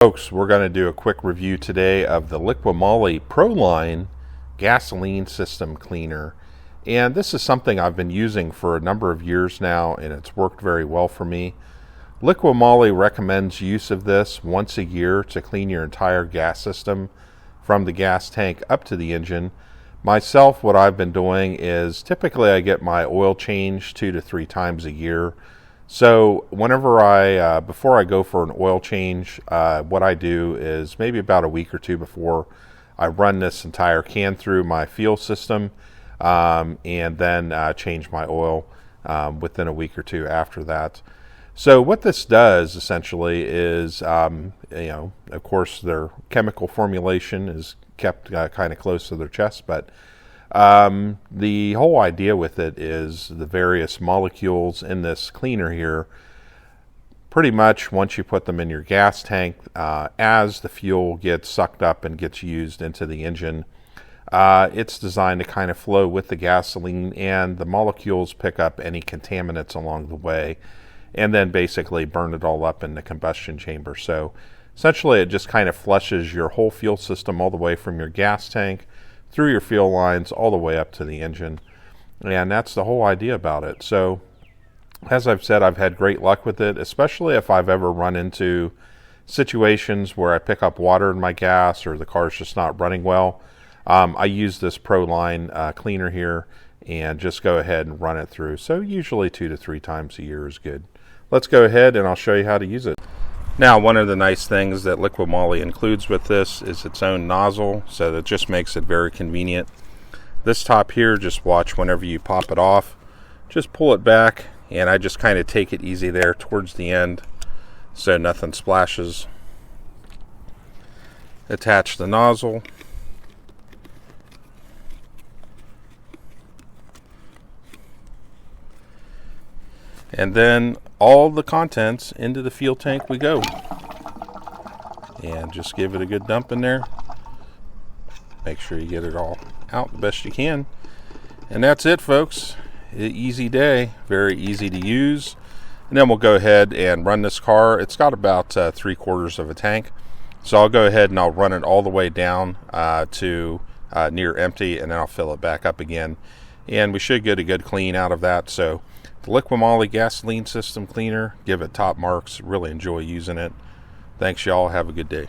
Folks, we're going to do a quick review today of the Liqui Moly Pro Line gasoline system cleaner. And this is something I've been using for a number of years now, and it's worked very well for me. Liqui Moly recommends use of this once a year to clean your entire gas system from the gas tank up to the engine. Myself, what I've been doing is typically I get my oil changed 2 to 3 times a year. So whenever before I go for an oil change, what I do is maybe about a week or two before, I run this entire can through my fuel system and then change my oil within a week or two after that. So what this does essentially is, of course their chemical formulation is kept kind of close to their chest, but the whole idea with it is the various molecules in this cleaner here, pretty much once you put them in your gas tank, as the fuel gets sucked up and gets used into the engine, it's designed to kind of flow with the gasoline, and the molecules pick up any contaminants along the way and then basically burn it all up in the combustion chamber. So essentially it just kind of flushes your whole fuel system all the way from your gas tank through your fuel lines all the way up to the engine, and that's the whole idea about it. So as I've said, I've had great luck with it, especially if I've ever run into situations where I pick up water in my gas or the car's just not running well. I use this Pro Line cleaner here and just go ahead and run it through. So usually 2 to 3 times a year is good. Let's go ahead and I'll show you how to use it. Now, one of the nice things that Liqui Moly includes with this is its own nozzle, so that just makes it very convenient. This top here, just watch whenever you pop it off, just pull it back, and I just kind of take it easy there towards the end so nothing splashes. Attach the nozzle. And then all the contents into the fuel tank we go. And just give it a good dump in there. Make sure you get it all out the best you can. And that's it, folks. Easy day, very easy to use. And then we'll go ahead and run this car. It's got about 3/4 of a tank. So I'll go ahead and I'll run it all the way down to near empty, and then I'll fill it back up again. And we should get a good clean out of that. So the Liqui Moly gasoline system cleaner, give it top marks. Really enjoy using it. Thanks, y'all. Have a good day.